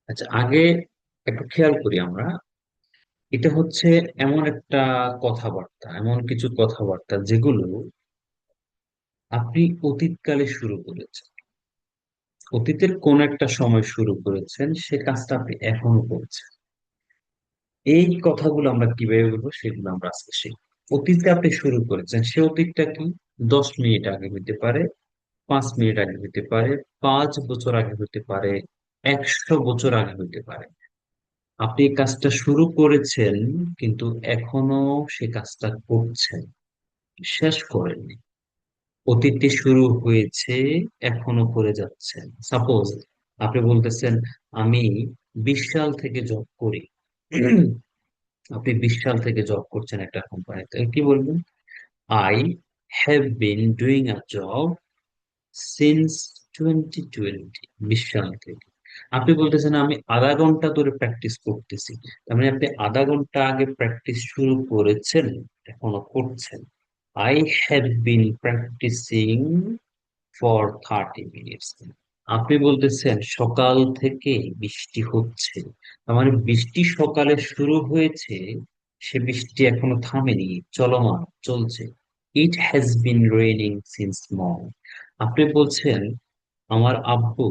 আচ্ছা, আগে একটু খেয়াল করি আমরা। এটা হচ্ছে এমন একটা কথাবার্তা, এমন কিছু কথাবার্তা যেগুলো আপনি অতীতকালে শুরু করেছেন। অতীতের কোন একটা সময় শুরু করেছেন, সে কাজটা আপনি এখনো করছেন। এই কথাগুলো আমরা কিভাবে বলবো সেগুলো আমরা আজকে শিখব। অতীতে আপনি শুরু করেছেন, সে অতীতটা কি? 10 মিনিট আগে হতে পারে, 5 মিনিট আগে হতে পারে, 5 বছর আগে হতে পারে, 100 বছর আগে হতে পারে। আপনি এই কাজটা শুরু করেছেন, কিন্তু এখনো সে কাজটা করছেন, শেষ করেননি। অতীতে শুরু হয়েছে, এখনো করে যাচ্ছেন। সাপোজ আপনি বলতেছেন, আমি 20 সাল থেকে জব করি। আপনি 20 সাল থেকে জব করছেন একটা কোম্পানিতে, কি বলবেন? I have been doing a job since 2020। 20 সাল থেকে। আপনি বলতেছেন, আমি আধা ঘন্টা ধরে প্র্যাকটিস করতেছি। তার মানে আপনি আধা ঘন্টা আগে প্র্যাকটিস শুরু করেছেন, এখনো করছেন। I have been practising for 30 minutes. আপনি বলতেছেন সকাল থেকে বৃষ্টি হচ্ছে। তার মানে বৃষ্টি সকালে শুরু হয়েছে, সে বৃষ্টি এখনো থামেনি, চলমান, চলছে। ইট has been raining since morning. আপনি বলছেন, আমার আব্বু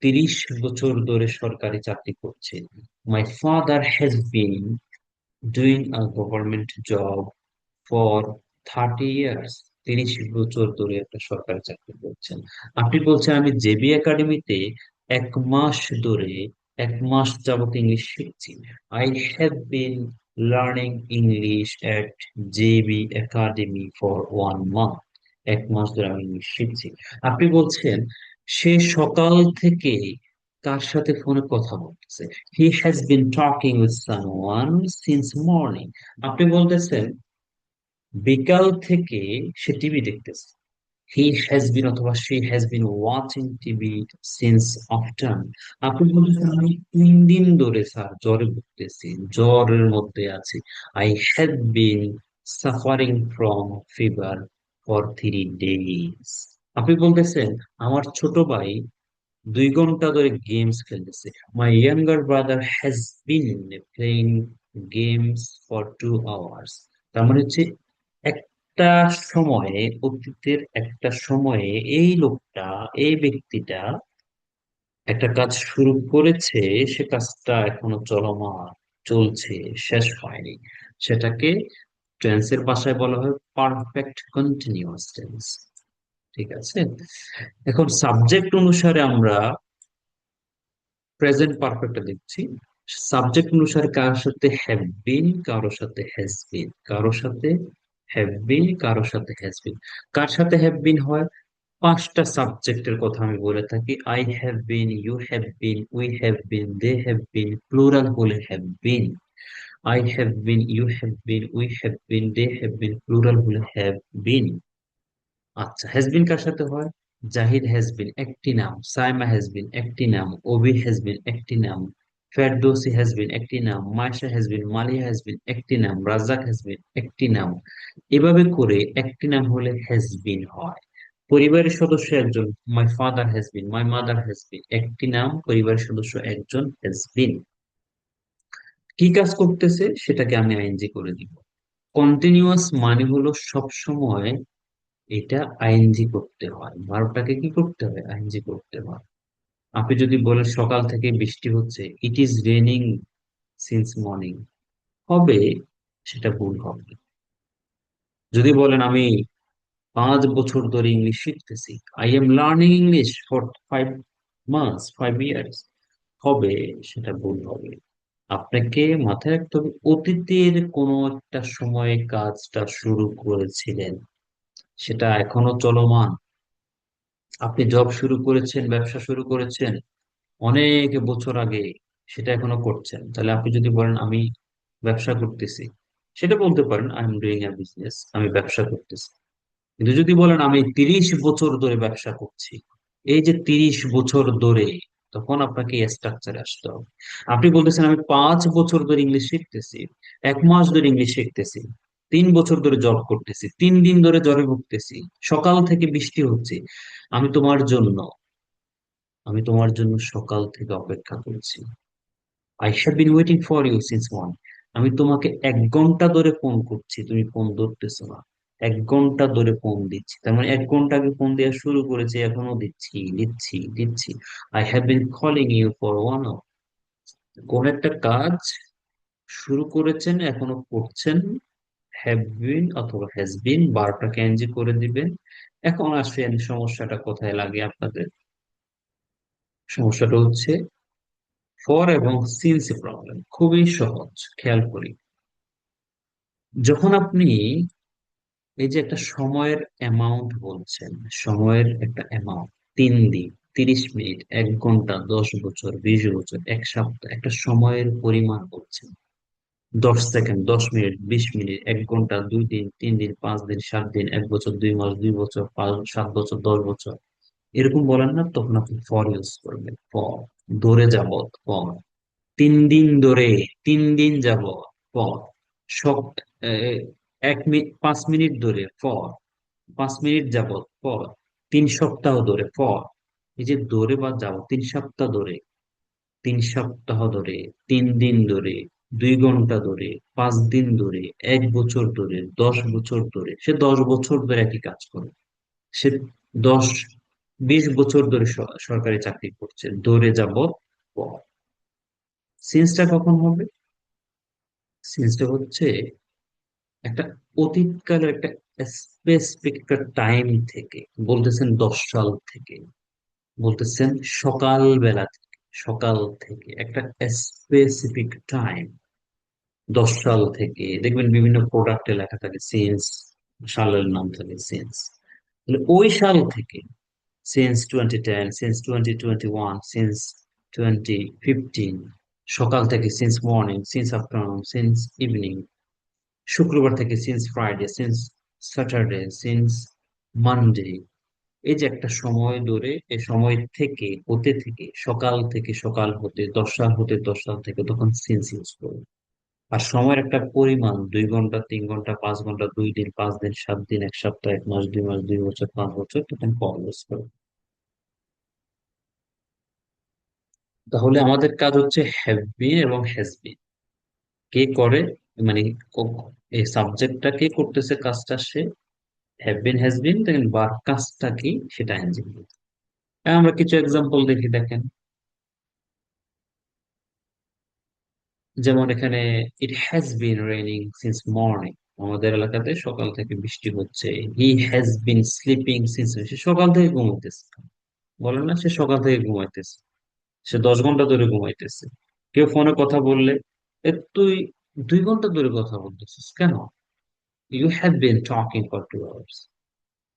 30 বছর ধরে সরকারি চাকরি করছে। My father has been doing a government job for 30 years. 30 বছর ধরে একটা সরকারি চাকরি করছেন। আপনি বলছেন, আমি জেবি একাডেমিতে 1 মাস ধরে, 1 মাস যাবত ইংলিশ শিখছি। I have been learning English at JB academy for 1 month. 1 মাস ধরে আমি ইংলিশ শিখছি। আপনি বলছেন, সে সকাল থেকে কার সাথে ফোনে কথা বলতেছে। হি has been talking with someone since morning. আপনি বলতেছেন, বিকাল থেকে সে টিভি দেখতেছে। হি হ্যাজ বিন অথবা she has been watching TV since afternoon. আপনি বলতেছেন, আমি 3 দিন ধরে স্যার জ্বরে ভুগতেছি, জ্বরের মধ্যে আছি। I have been suffering from fever for 3 days. আপনি বলতেছেন, আমার ছোট ভাই 2 ঘন্টা ধরে গেমস খেলতেছে। My younger brother has been playing games for 2 hours. তার মানে হচ্ছে, একটা সময়ে, অতীতের একটা সময়ে এই লোকটা, এই ব্যক্তিটা একটা কাজ শুরু করেছে, সে কাজটা এখনো চলমান, চলছে, শেষ হয়নি। সেটাকে টেন্সের ভাষায় বলা হয় পারফেক্ট কন্টিনিউয়াস টেন্স। ঠিক আছে। এখন সাবজেক্ট অনুসারে আমরা প্রেজেন্ট পারফেক্ট দেখছি। সাবজেক্ট অনুসারে কারোর সাথে হ্যাভ বিন, কারোর সাথে হ্যাজ বিন, কারোর সাথে হ্যাভ বিন, কারোর সাথে হ্যাজ বিন। কার সাথে হ্যাভ বিন হয়? 5টা সাবজেক্টের কথা আমি বলে থাকি। I have been, you have been, we have been, they have been, plural হলে have been. I have been, you have been, we have been, they have been, plural হলে হ্যাভ বিন। আচ্ছা, হ্যাজবিন কার সাথে হয়? Zahid has been একটি নাম, Saima has been একটি নাম, অভি has been একটি নাম, ফেরদৌসি হ্যাজবিন একটি নাম, মাইশা হ্যাজবিন, মালিয়া হ্যাজবিন একটি নাম, রাজ্জাক হ্যাজবিন একটি নাম। এভাবে করে একটি নাম হলে হ্যাজবিন হয়। পরিবারের সদস্য একজন, my father has been, my mother has been, একটি নাম, পরিবারের সদস্য একজন, হ্যাজবিন। কি কাজ করতেছে সেটাকে আমি আইএনজি করে দিব। কন্টিনিউয়াস মানে হলো সব সময় এটা আইএনজি করতে হয়, ভার্বটাকে কি করতে হয়? আইএনজি করতে হয়। আপনি যদি বলেন সকাল থেকে বৃষ্টি হচ্ছে, it is raining since morning, হবে, সেটা ভুল হবে। যদি বলেন, আমি 5 বছর ধরে ইংলিশ শিখতেছি, I am learning English for 5 months, 5 years, হবে, সেটা ভুল হবে। আপনাকে মাথায় রাখতে হবে, অতীতের কোনো একটা সময়ে কাজটা শুরু করেছিলেন, সেটা এখনো চলমান। আপনি জব শুরু করেছেন, ব্যবসা শুরু করেছেন অনেক বছর আগে, সেটা এখনো করছেন। তাহলে আপনি যদি বলেন, আমি ব্যবসা করতেছি, সেটা বলতে পারেন, I am doing a business, আমি ব্যবসা করতেছি। কিন্তু যদি বলেন, আমি 30 বছর ধরে ব্যবসা করছি, এই যে 30 বছর ধরে, তখন আপনাকে স্ট্রাকচারে আসতে হবে। আপনি বলতেছেন, আমি 5 বছর ধরে ইংলিশ শিখতেছি, 1 মাস ধরে ইংলিশ শিখতেছি, 3 বছর ধরে জব করতেছি, 3 দিন ধরে জ্বরে ভুগতেছি, সকাল থেকে বৃষ্টি হচ্ছে, আমি তোমার জন্য, আমি তোমার জন্য সকাল থেকে অপেক্ষা করছি। I have been waiting for you since morning. আমি তোমাকে 1 ঘন্টা ধরে ফোন করছি, তুমি ফোন ধরতেছো না। 1 ঘন্টা ধরে ফোন দিচ্ছি, তার মানে 1 ঘন্টা আগে ফোন দেওয়া শুরু করেছি, এখনো দিচ্ছি দিচ্ছি দিচ্ছি। I have been calling you for 1 hour. কোন একটা কাজ শুরু করেছেন, এখনো করছেন। হ্যাভ বিন অথবা হ্যাজ বিন, বারটা ক্যানজি করে দিবেন। এখন আসেন, সমস্যাটা কোথায় লাগে আপনাদের? সমস্যাটা হচ্ছে ফর এবং সিন্স প্রবলেম। খুবই সহজ, খেয়াল করি। যখন আপনি এই যে একটা সময়ের অ্যামাউন্ট বলছেন, সময়ের একটা অ্যামাউন্ট, 3 দিন, 30 মিনিট, 1 ঘন্টা, 10 বছর, 20 বছর, 1 সপ্তাহ, একটা সময়ের পরিমাণ বলছেন। 10 সেকেন্ড, 10 মিনিট, 20 মিনিট, 1 ঘন্টা, 2 দিন, 3 দিন, 5 দিন, 7 দিন, 1 বছর, 2 মাস, 2 বছর, 7 বছর, 10 বছর, এরকম বলেন না, তখন আপনি ফর ইউজ করবেন। ফর, ধরে যাবত, ফর। 3 দিন ধরে, 3 দিন যাবত, ফর। সব, 1 মিনিট, 5 মিনিট ধরে, ফর। 5 মিনিট যাবত, ফর। 3 সপ্তাহ ধরে, ফর। এই যে ধরে বা যাবত, 3 সপ্তাহ ধরে, 3 সপ্তাহ ধরে, 3 দিন ধরে, 2 ঘন্টা ধরে, 5 দিন ধরে, 1 বছর ধরে, 10 বছর ধরে, সে 10 বছর ধরে একই কাজ করে। সে 10 20 বছর ধরে সরকারি চাকরি করছে, ধরে যাবত, পর। সিন্সটা কখন হবে? সিন্সটা হচ্ছে একটা অতীতকালের একটা স্পেসিফিক একটা টাইম থেকে বলতেছেন, 10 সাল থেকে বলতেছেন, সকালবেলা থেকে, সকাল থেকে একটা স্পেসিফিক টাইম। 10 সাল থেকে দেখবেন বিভিন্ন প্রোডাক্টে লেখা থাকে সিন্স, সালের নাম থাকে সিন্স। ওই সাল থেকে, সিন্স 2010, সিন্স 2021, সিন্স 2015, সকাল থেকে since morning, since afternoon, since evening, শুক্রবার থেকে since Friday, since Saturday, since Monday. এই যে একটা সময় ধরে, এই সময় থেকে, হতে থেকে, সকাল থেকে, সকাল হতে, 10 সাল হতে, 10 সাল থেকে, তখন সিন্স ইউজ করবে। আর সময়ের একটা পরিমাণ, 2 ঘন্টা, 3 ঘন্টা, 5 ঘন্টা, 2 দিন, 5 দিন, 7 দিন, 1 সপ্তাহ, 1 মাস, 2 মাস, 2 বছর, 5 বছর, তখন ফর ইউজ করবে। তাহলে আমাদের কাজ হচ্ছে হ্যাভ বিন এবং হ্যাজ বিন। কে করে, মানে এই সাবজেক্টটা কে করতেছে, কাজটা সে। হ্যাভ বিন হ্যাজ বিন, দেখেন বা কাজটা কি সেটা এনজিন। আমরা কিছু এক্সাম্পল দেখি, দেখেন। যেমন এখানে, it has been raining since morning. আমাদের এলাকাতে সকাল থেকে বৃষ্টি হচ্ছে। He has been sleeping since, সে সকাল থেকে ঘুমাইতেছে। বলেন না, সে সকাল থেকে ঘুমাইতেছে, সে 10 ঘন্টা ধরে ঘুমাইতেছে। কেউ ফোনে কথা বললে, তুই 2 ঘন্টা ধরে কথা বলতেছিস কেন? You have been talking for 2 hours.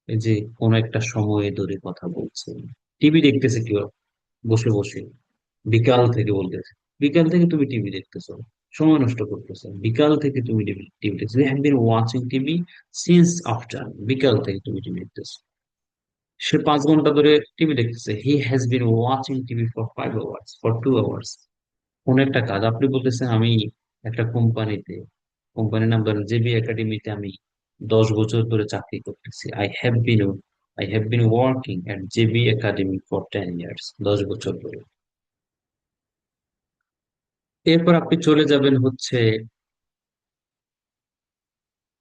এই যে কোন একটা সময় ধরে কথা বলছে। টিভি দেখতেছে কেউ বসে বসে, বিকাল থেকে বলতেছে। বিকাল থেকে তুমি টিভি দেখতেছো, সময় নষ্ট করতেছো। বিকাল থেকে তুমি টিভি দেখতেছো, you have been watching TV since after. বিকাল থেকে তুমি টিভি দেখতেছো। সে 5 ঘন্টা ধরে টিভি দেখতেছে। হি has bin watching TV for 5 hours, for 2 hours. কোন একটা কাজ আপনি বলতেছেন, আমি একটা কোম্পানিতে, কোম্পানির নাম ধরেন জেবি একাডেমিতে, আমি 10 বছর ধরে চাকরি করতেছি। I have been working at JB academy for 10 years, 10 বছর ধরে। এরপর আপনি চলে যাবেন হচ্ছে,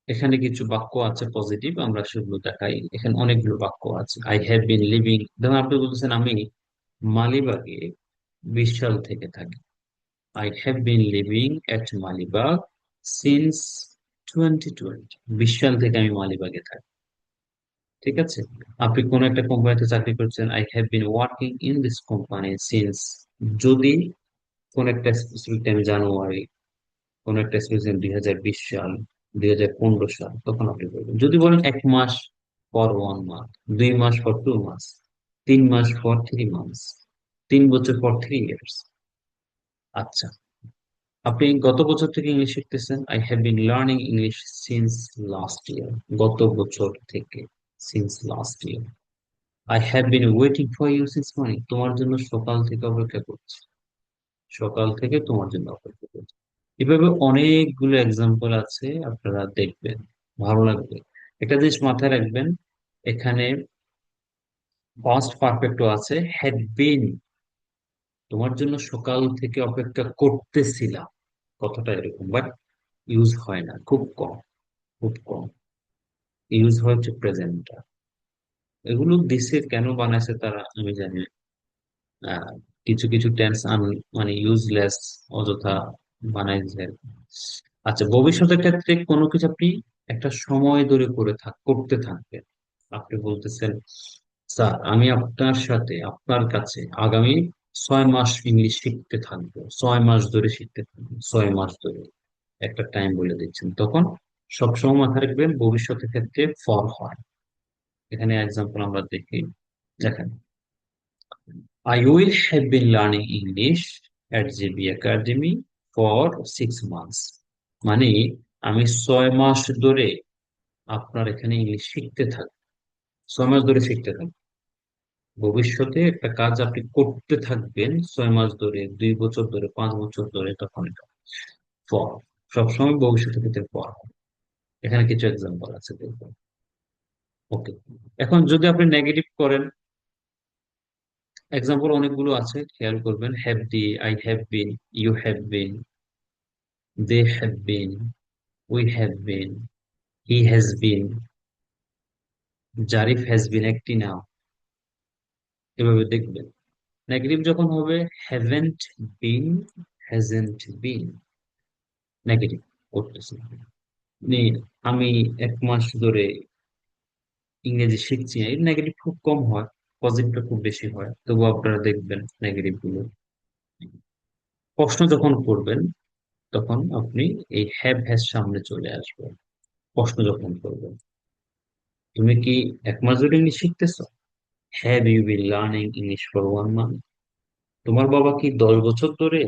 এখানে কিছু বাক্য আছে পজিটিভ, আমরা সেগুলো দেখাই। এখানে অনেকগুলো বাক্য আছে। আই হ্যাভ বিন লিভিং, ধরুন আপনি বলতেছেন, আমি মালিবাগে 20 সাল থেকে থাকি। I have been living at Malibag since 2020. 20 সাল থেকে আমি মালিবাগে থাকি। ঠিক আছে। আপনি কোন একটা কোম্পানিতে চাকরি করছেন, I have been working in this company since. যদি কোন একটা স্পেসিফিক টাইম, জানুয়ারি, কোন একটা স্পেসিফিক 2020 সাল, 2015 সাল, তখন আপনি বলবেন। যদি বলেন 1 মাস, ফর 1 মান্থ, 2 মাস, ফর 2 মাস, 3 মাস, ফর 3 মান্থস, 3 বছর, ফর 3 ইয়ার্স। আচ্ছা, আপনি গত বছর থেকে ইংলিশ শিখতেছেন। I have been learning English since last year. গত বছর থেকে, since last year. I have been waiting for you since morning, তোমার জন্য সকাল থেকে অপেক্ষা করছি। সকাল থেকে তোমার জন্য অপেক্ষা করছি। এভাবে অনেকগুলো এক্সাম্পল আছে, আপনারা দেখবেন, ভালো লাগবে। একটা জিনিস মাথায় রাখবেন, এখানে পাস্ট পারফেক্টও আছে, হ্যাড বিন তোমার জন্য সকাল থেকে অপেক্ষা করতেছিলাম, কথাটা এরকম, বাট ইউজ হয় না, খুব কম, খুব কম ইউজ হয় হচ্ছে প্রেজেন্টটা। এগুলো দিছে কেন বানাইছে তারা আমি জানি না। আহ, কিছু কিছু টেন্স মানে ইউজলেস, অযথা বানাইছে। আচ্ছা, ভবিষ্যতের ক্ষেত্রে কোনো কিছু আপনি একটা সময় ধরে করতে থাকবেন। আপনি বলতেছেন, স্যার আমি আপনার সাথে আপনার কাছে আগামী 6 মাস ইংলিশ শিখতে থাকবো, 6 মাস ধরে শিখতে থাকবো, 6 মাস ধরে একটা টাইম বলে দিচ্ছেন, তখন সবসময় মাথায় রাখবেন ভবিষ্যতের ক্ষেত্রে ফর হয়। এখানে এক্সাম্পল আমরা দেখি, দেখেন, I will have been learning English at JB Academy for 6 months. মানে আমি 6 মাস ধরে আপনার এখানে ইংলিশ শিখতে থাকি, 6 মাস ধরে শিখতে থাকি। ভবিষ্যতে একটা কাজ আপনি করতে থাকবেন 6 মাস ধরে, 2 বছর ধরে, 5 বছর ধরে, তখন এটা ফর। সবসময় ভবিষ্যতের ক্ষেত্রে ফর। এখানে কিছু এক্সাম্পল আছে, দেখুন। ওকে, এখন যদি আপনি নেগেটিভ করেন, এক্সাম্পল অনেকগুলো আছে, খেয়াল করবেন। হ্যাভ দিয়ে I have been, you have been, they have been, we have been, he has been, Zarif has been একটি নাম। এভাবে দেখবেন। নেগেটিভ যখন হবে, haven't been, hasn't been, negative করতেছে। মানে আমি 1 মাস ধরে ইংরেজি শিখছি না, এর নেগেটিভ খুব কম হয়, পজিটিভটা খুব বেশি হয়, তবু আপনারা দেখবেন নেগেটিভ গুলো। প্রশ্ন যখন করবেন তখন আপনি এই হ্যাভ হ্যাজ সামনে চলে আসবে। প্রশ্ন যখন করবেন, তুমি কি 1 মাস ধরে ইংলিশ শিখতেছো? Have you been learning English for 1 month? তোমার বাবা কি 10 বছর ধরে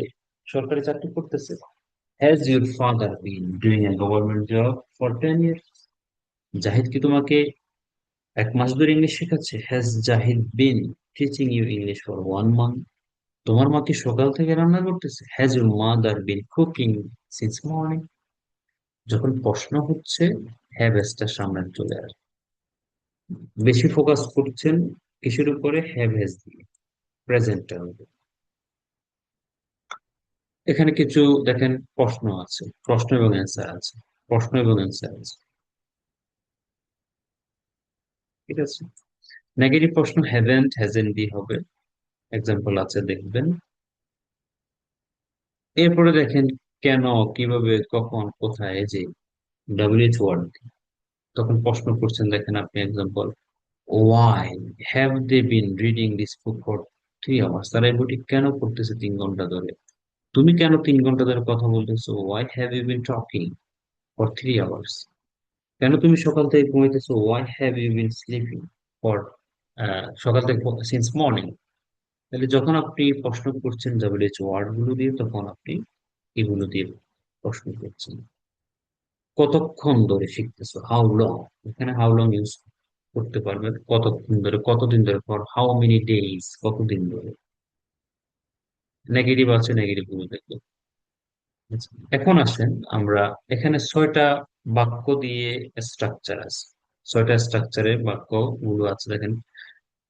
সরকারি চাকরি করতেছে? Has your father been doing a government job for 10 years? Zahid কি তোমাকে 1 মাস ধরে ইংলিশ শেখাচ্ছে? Has Zahid been teaching you English for 1 month? তোমার মা কি সকাল থেকে রান্না করতেছে? Has your mother been cooking since morning? যখন প্রশ্ন হচ্ছে, হ্যাভ এসটা সামনে চলে আসে। বেশি ফোকাস করছেন কিসের উপরে? হ্যাভ হ্যাজ দিয়ে, প্রেজেন্টের উপর। এখানে কিছু দেখেন প্রশ্ন আছে, প্রশ্ন এবং অ্যান্সার আছে, প্রশ্ন এবং অ্যান্সার আছে, ঠিক আছে। নেগেটিভ প্রশ্ন হ্যাভেন্ট হ্যাজেন্ট দিয়ে হবে, এক্সাম্পল আছে দেখবেন। এরপরে দেখেন, কেন, কিভাবে, কখন, কোথায়, এই যে ডাব্লিউএইচ ওয়ার্ড, তখন প্রশ্ন করছেন, দেখেন আপনি example, why have they been reading this book for 3 hours? তারা এই বইটি কেন পড়তেছে 3 ঘন্টা ধরে? তুমি কেন 3 ঘন্টা ধরে কথা বলতেছো? Why have you been talking for 3 hours? কেন তুমি সকাল থেকে ঘুমাইতেছো? Why have you been sleeping for, সকাল থেকে সিন্স মর্নিং? তাহলে যখন আপনি প্রশ্ন করছেন ডাব্লিউএইচ ওয়ার্ড গুলো দিয়ে, তখন আপনি এগুলো দিয়ে প্রশ্ন করছেন। কতক্ষণ ধরে শিখতেছো? হাউ লং, এখানে হাউ লং ইউজ করতে পারবেন, কতক্ষণ ধরে, কতদিন ধরে, ফর হাউ মেনি ডেইজ, কতদিন ধরে। নেগেটিভ আছে, নেগেটিভ গুলো দেখবো। আচ্ছা, এখন আসেন আমরা, এখানে 6টা বাক্য দিয়ে স্ট্রাকচার আছে, 6টা স্ট্রাকচারের বাক্য গুলো আছে, দেখেন।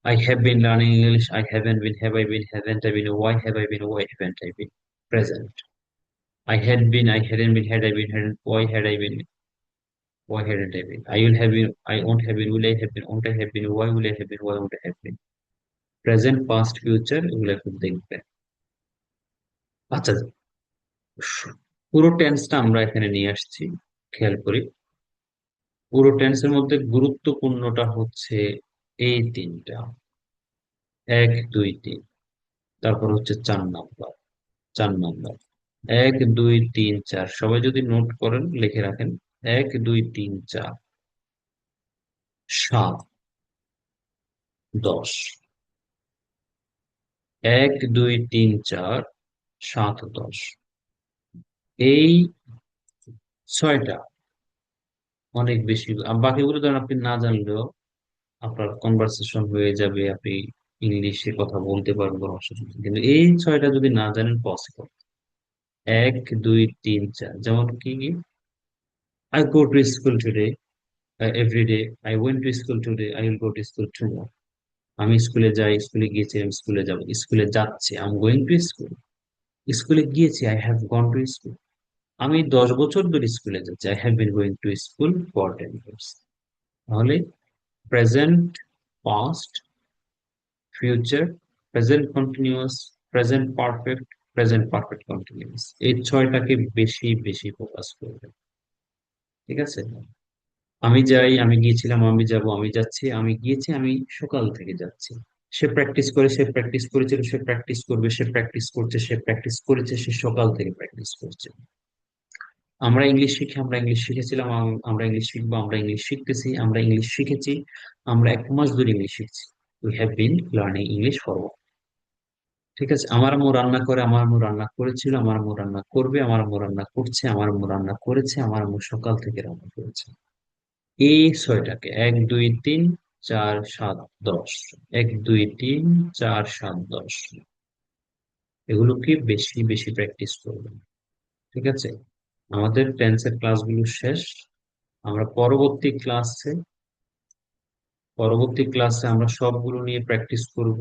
I have been learning English. I haven't been. Have I been? Haven't I been? Why have I been? Why haven't I been? Present. I had been. I hadn't been. Had I been? Hadn't. Why had I been? Why hadn't I been? I will have been. I won't have been. Will I have been? Won't I have been? Why will I have been? Why won't I have been? Present, past, future এগুলো একটু দেখবেন। আচ্ছা, পুরো টেন্সটা আমরা এখানে নিয়ে আসছি, খেয়াল করি। পুরো টেন্সের মধ্যে গুরুত্বপূর্ণটা হচ্ছে এই তিনটা, 1 2 3, তারপর হচ্ছে 4 নাম্বার, 4 নাম্বার, 1 2 3 4, সবাই যদি নোট করেন, লিখে রাখেন। 1 2 3 4, 7 10, 1 2 3 4, 7 10, এই 6টা অনেক বেশি। আর বাকিগুলো ধরেন আপনি না জানলেও আপনার কনভারসেশন হয়ে যাবে, আপনি ইংলিশে কথা বলতে পারবেন কোনো অসুবিধা নেই। কিন্তু এই 6টা যদি না জানেন, পসিবল। 1 2 3 4, যেমন কি কি, I go to school today, every day, I went to school today, I will go to school tomorrow. আমি স্কুলে যাই, স্কুলে গিয়েছি, আমি স্কুলে যাব, স্কুলে যাচ্ছি, I am going to school. স্কুলে গিয়েছি, I have gone to school. আমি 10 বছর ধরে স্কুলে যাচ্ছি, I have been going to school for 10 years. তাহলে present, past, future, present continuous, present perfect, present perfect continuous, এই ছয়টাকে বেশি বেশি ফোকাস করবে। ঠিক আছে? আমি যাই, আমি গিয়েছিলাম, আমি যাব, আমি যাচ্ছি, আমি গিয়েছি, আমি সকাল থেকে যাচ্ছি। সে প্র্যাকটিস করে, সে প্র্যাকটিস করেছিল, সে প্র্যাকটিস করবে, সে প্র্যাকটিস করছে, সে প্র্যাকটিস করেছে, সে সকাল থেকে প্র্যাকটিস করছে। আমরা ইংলিশ শিখি, আমরা ইংলিশ শিখেছিলাম, আমরা ইংলিশ শিখবো, আমরা ইংলিশ শিখতেছি, আমরা ইংলিশ শিখেছি, আমরা 1 মাস ধরে ইংলিশ শিখছি। We have been learning English for. ঠিক আছে? আমার আম্মু রান্না করে, আমার আম্মু রান্না করেছিল, আমার আম্মু রান্না করবে, আমার আম্মু রান্না করছে, আমার আম্মু রান্না করেছে, আমার আম্মু সকাল থেকে রান্না করেছে। এই ছয়টাকে 1 2 3 4 7 10, 1 2 3 4 7 10, এগুলোকে বেশি বেশি প্র্যাকটিস করবেন। ঠিক আছে? আমাদের টেন্সের ক্লাসগুলো শেষ। আমরা পরবর্তী ক্লাসে আমরা সবগুলো নিয়ে প্র্যাকটিস করব।